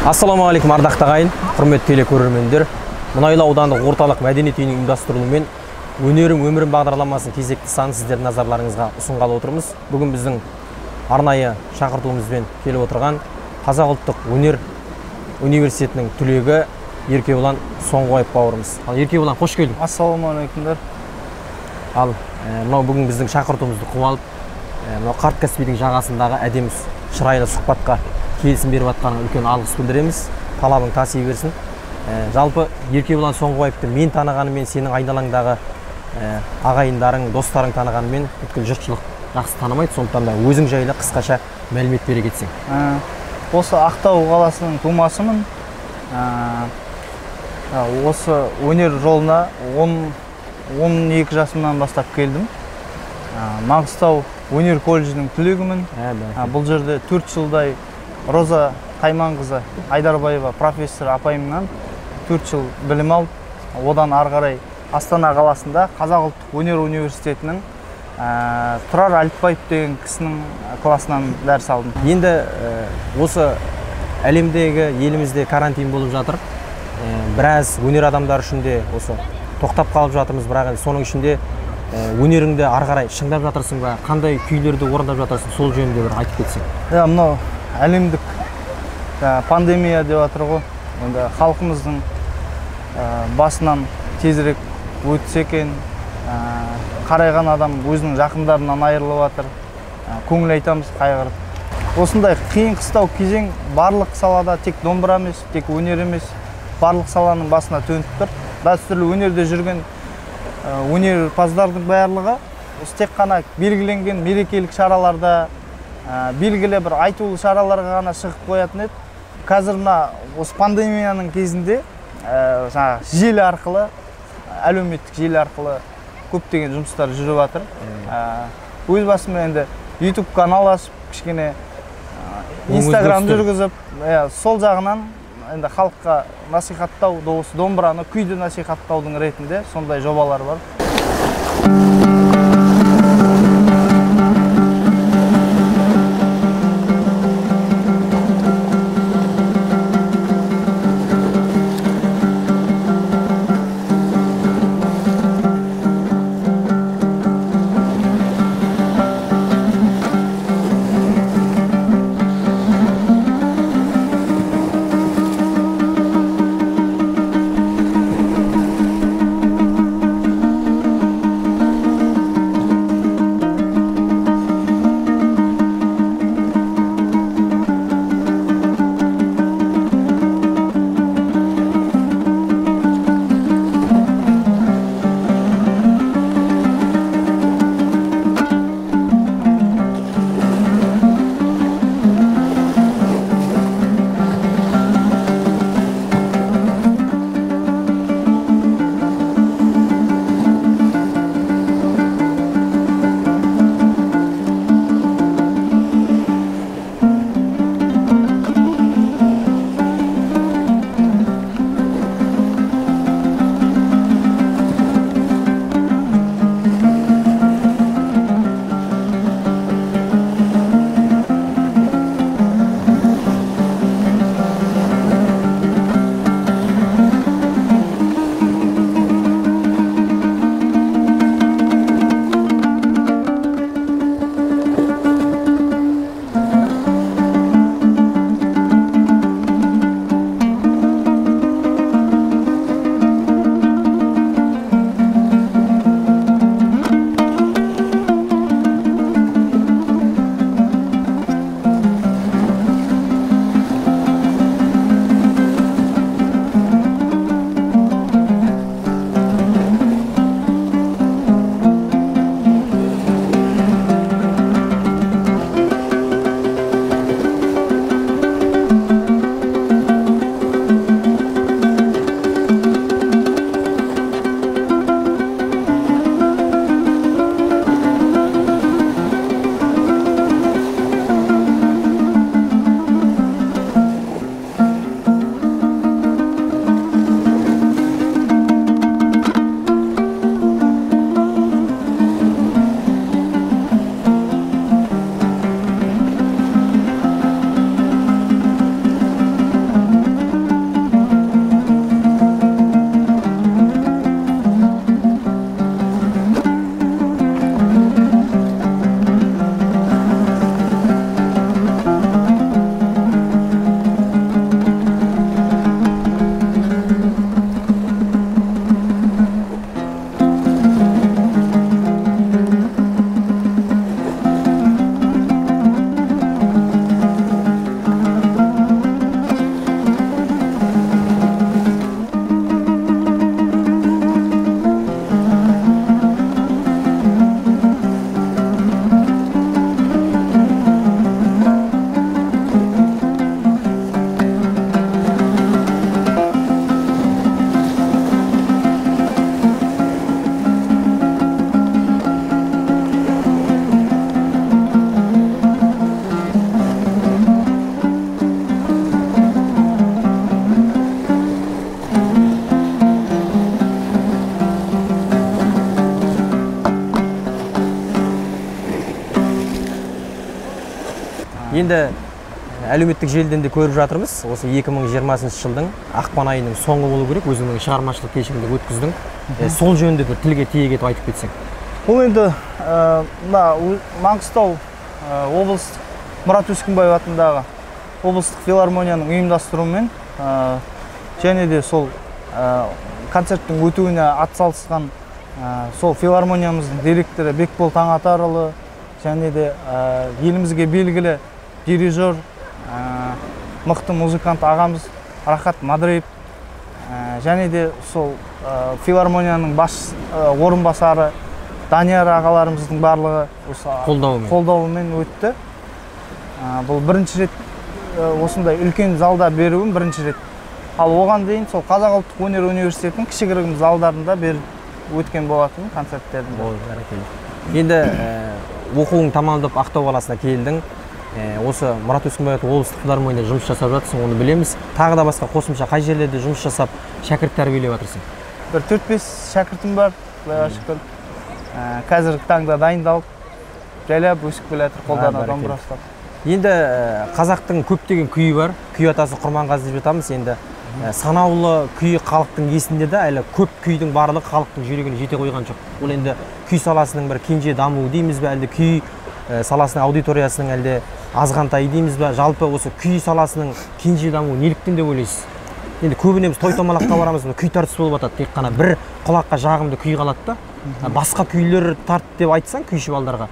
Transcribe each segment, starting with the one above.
Ассаламағалейкум ардақты ағайын, құрметті телекөрермендер. Мұнайлы аудандық орталық мәдениет үйінің ұйымдастырылуымен өнерім өмірім бағдарламасының кезекті санын сіздердің назарларыңызға ұсынғалы отырмыз. Бүгін біздің арнайы шақыртуымызбен келіп отырған Қазақ ұлттық өнер университетінің түлегі Еркебұлан Соңғыбаев бауырымыз. Еркебұлан, қош келдің. Ассаламағалейкумдар. Ал мынау бүгін біздің шақыртуымызды құп алып, мынау қарт кәсіпкердің жағасындағы әдемі шырайлы сұхбатқа келісім беріп жатқанына үлкен алғыс білдіреміз. Талабың таси берсін. Жалпы Еркебұлан Соңғыбаевты мен танығанымен, сенің айналаңдағы ағайындарың, достарың танығанымен бүткіл жұртшылық жақсы танымайды. Сондықтан да өзің жайлы қысқаша мәлімет бере кетсең. Осы Ақтау қаласының тумасымын. Осы өнер жолына 12 жасымнан бастап келдім. Маңғыстау өнер колледжінің түлегімін. Бұл жерде 4 жылдай Роза Тайманқызы Айдарбаева профессор апайымнан 4 жыл білім алып, одан ары қарай Астана қаласында Қазақ ұлттық өнер университетінің Тұрар Әліпбаев деген кісінің классынан дәріс алдым. Енді осы әлемдегі, елімізде карантин болып жатыр. Біраз өнер адамдар үшін де осы тоқтап қалып жатырмыз, бірақ соның ішінде өнеріңді ары қарай шыңдап жатырсың ба, қандай күйлерді орындап жатырсың, сол жөнінде бір айтып кетсең. Мынау әлемдік пандемия деп жатыр ғой. Енді халқымыздың басынан тезірек өтсе екен, қарайған адам өзінің жақындарынан айырылып жатыр. Көңіл айтамыз, қайғырып. Осындай қиын қыстау кезең барлық салада, тек домбыра емес, тек өнер емес, барлық саланың басына төніп тұр. Дәстүрлі өнерде жүрген өнерпаздардың барлығы осы тек қана белгіленген мерекелік шараларда, белгілі бір айтулы шараларға ғана шығып қоятын еді. Қазір осы пандемияның кезінде желі арқылы, әлеуметтік желі арқылы көптеген жұмыстар жүріп жатыр. Өз басым енді YouTube канал ашып, кішкене Instagram жүргізіп, сол жағынан енді халыққа насихаттау, осы домбыраны, күйді насихаттаудың ретінде сондай жобалар бар. Енді әлеуметтік желіден де көріп жатырмыз. Осы 2020 жылдың ақпан айының соңғы болу керек, өзіңнің шығармашылық кешіңді өткіздің. Сол жөнінде бір тілге тиек етіп айтып кетсең. Бұл енді мына Маңғыстау облыстық Мұрат Өскінбаев атындағы облыстық филармонияның ұйымдастыруымен және де сол концерттің өтуіне атсалысқан сол филармониямыздың директоры Бекбол Таңатарұлы және де елімізге белгілі дирижер, мықты музыкант ағамыз Рахат Мадреев және де сол филармонияның орынбасары Данияр ағаларымыздың барлығы қолдауымен өтті. Бұл бірінші рет осындай үлкен залда беруім бірінші рет. Ал оған дейін сол Қазақ ұлттық өнер университетінің кішігірім залдарында беріп өткен болатын концерттердің. Енді оқуың тамамдап Ақтау қаласына келдің. Осы Мұрат Өскінбаев облыстық филармонияда жұмыс жасап жатырсың, оны білеміз. Тағы да басқа қосымша қай жерлерде жұмыс жасап, шәкірт тәрбиелеп жатырсың? Бір 4-5 шәкіртім бар, құдайға шүкір. Қазіргі таңда дайындалып, жайлап өсіп келе жатыр, қолдарына домбыра ұстап. Енді қазақтың көптеген күйі бар. Күй атасы Құрманғазы деп жатамыз. Енді санаулы күй халықтың есінде де, әлі көп күйдің барлығы халықтың жүрегіне жете қойған жоқ. Ол енді күй саласының бір кенже дамуы дейміз бе, әлде күй саласының аудиториясының әлде азғантай дейміз бе, жалпы осы күй саласының кенже дамуы неліктен деп ойлайсыз? Енді көбіне біз той-томалаққа барамыз, күй тартысы болып жатады, тек қана бір құлаққа жағымды күй қалады да. Басқа күйлер тарт деп айтсаң күйші балдарға,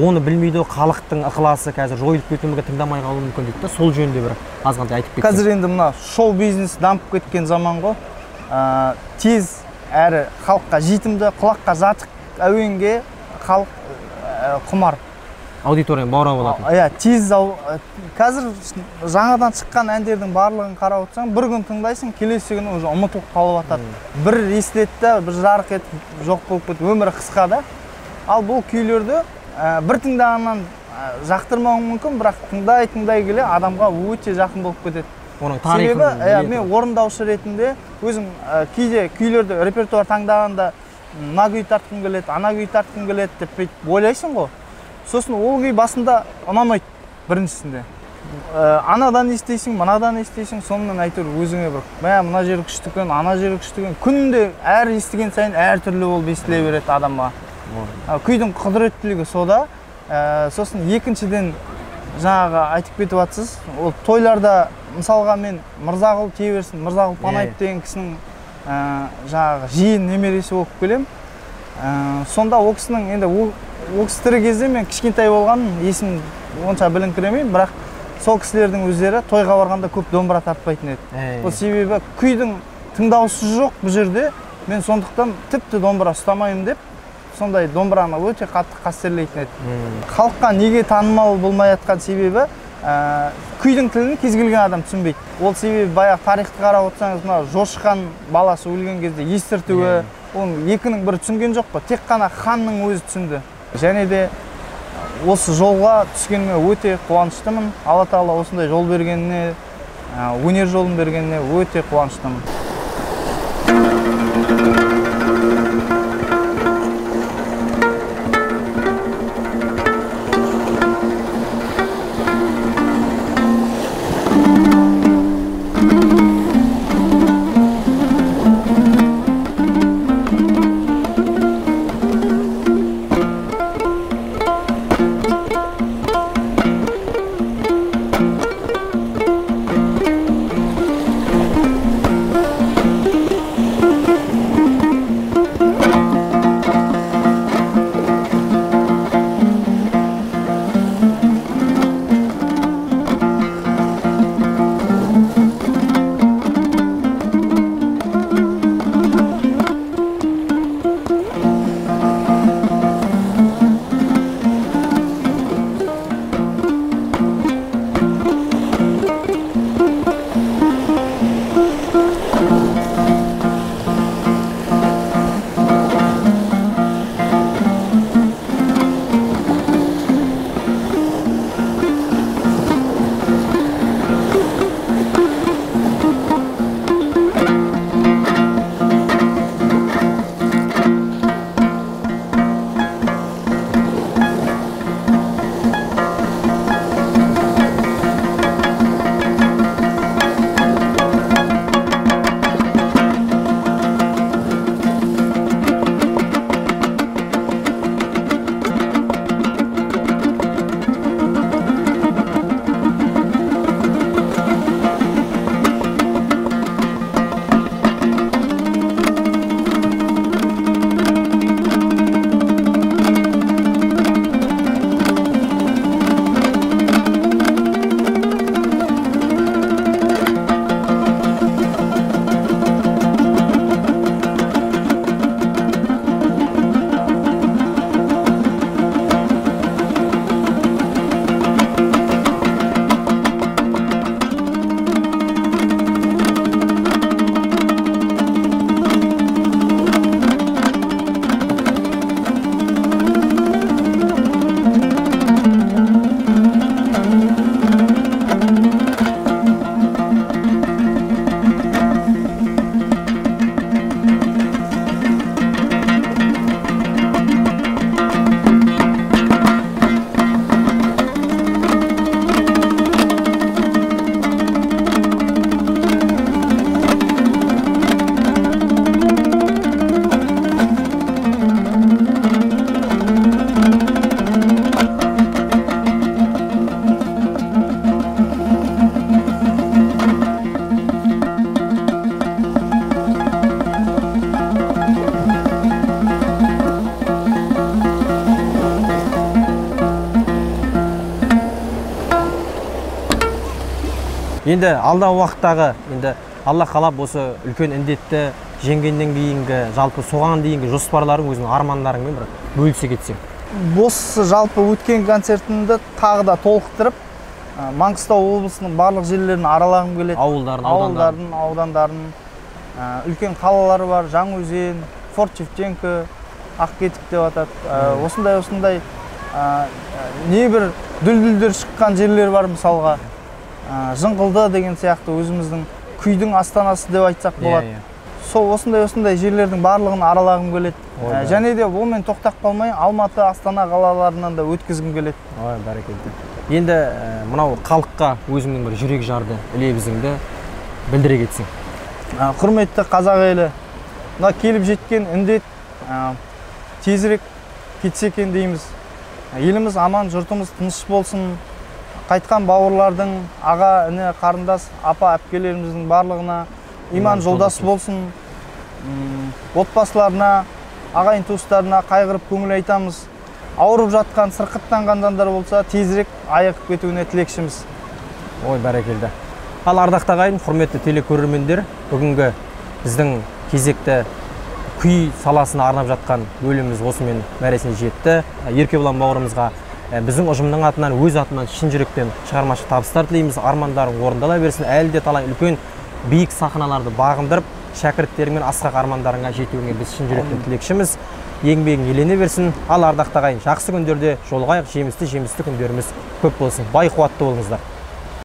оны білмейді, халықтың ықыласы қазір жойылып кетуі мүмкін, тыңдамай қалуы мүмкін дейді. Сол жөнінде бір азғантай айтып кетсең. Қазір енді мына шоу бизнес дамып кеткен заман ғой. Тез әрі халыққа жетімді, құлаққа жатық әуенге халық құмар. Аудиторияның баурап алатын. Тез қазір жаңадан шыққан әндердің барлығын қарап отырсаң, бір күн тыңдайсың, келесі күні уже ұмытылып қалып жатады. Bir естіледі, бір жарық етіп жоқ болып кетеді, өмірі қысқа да. Ал бұл күйлерді бір тыңдағаннан жақтырмауың мүмкін, бірақ тыңдай келе адамға өте жақын болып кетеді. Оның тарихын себебі мен орындаушы ретінде өзім кейде күйлерді репертуар таңдағанда мына күй тартқым келеді, ана күй тартқым келеді деп ойлайсың ғой. Сосын ол күй басында ұнамайды біріншісінде. Анадан естейсің, мынадан естейсің, сонымен әйтеуір өзіңе бір, мына жері күшті екен, ана жері күшті екен. Күнде әр естіген сайын әр түрлі болып естіле береді адамға. Күйдің құдіреттілігі сода. Сосын екіншіден жаңағы айтып кетіп жатсыз, ол тойларда мысалға мен Мырзағұл Теберсін, Мырзағұл Панаев деген кісінің жаңағы жиен немересі болып келем. Сонда ол кісінің енді ол кісі тірі кезде мен кішкентай болған, есім онша біліңкіремеймін, бірақ сол кісілердің өздері тойға барғанда көп домбыра тартпайтын еді. Ол себебі күйдің тыңдаушысы жоқ бұл жерде, мен сондықтан тіпті домбыра ұстамаймын деп, сондай домбыраны өте қатты қастерлейтін еді. Халыққа неге танымал болмай жатқан себебі күйдің тілін кез келген адам түсінбейді. Ол себебі баяғы тарихты қарап отырсаңыз, мына Жошыхан баласы өлген кезде естіртуі, оның екінің бірі түсінген жоқ па, тек қана ханның өзі түсінді. Және де осы жолға түскеніме өте қуаныштымын. Алла Тағала осындай жол бергеніне, өнер жолын бергеніне өте қуаныштымын. Енді алдағы уақыттағы енді Алла қалап осы үлкен індетті жеңгеннен кейінгі жалпы соған дейінгі жоспарларың, өзіңнің армандарыңмен бір бөлісе кетсең. Осы жалпы өткен концертімді тағы да толықтырып, Маңғыстау облысының барлық жерлерін аралағым келеді. Ауылдарын, аудандарын, үлкен қалалары бар, Жаңаөзен, Форт Шевченко, Ақкетік деп атады. Осындай небір дүлдүлдер шыққан жерлер бар, мысалға Жыңғылды деген сияқты өзіміздің күйдің астанасы деп айтсақ болады. Сол осындай жерлердің барлығын аралағым келеді. Және де олмен тоқтап қалмай, Алматы, Астана қалаларынан да өткізгім келеді. Ой, бәрекелді. Енді мынау халыққа өзіңнің бір жүрек жарды, лебізіңді білдіре кетсең. Құрметті қазақ елі, мына келіп жеткен індет тезірек кетсе екен дейміз. Еліміз аман, жұртымыз тыныш болсын. Қайтқан бауырлардың, аға, іні, қарындас, апа, әпкелеріміздің барлығына иман жолдас болсын. Отбасыларына, ағайын туыстарына қайғырып көңіл айтамыз. Ауырып жатқан, сырқаттанғандар болса, тезірек айығып кетуіне тілекшіміз. Ой, бәрекелді. Ал ардақты ағайын, құрметті телекөрермендер, бүгінгі біздің кезекті күй саласына арнап жатқан бөліміміз осымен мәресіне жетті. Еркебұлан бауырымызға біздің ұжымның атынан, өз атынан шын жүректен шығармашылық табыстар тілейміз. Армандарың орындала берсін. Әлі де талай үлкен биік сахналарды бағындырып, шәкірттеріңмен асқақ армандарыңа жетуіңе біз шын жүректен тілекшіміз. Еңбегің елене берсін. Ал ардақты ағайын, жақсы күндерде жолығайық, жемісті күндеріміз көп болсын. Бай қуатты болыңыздар.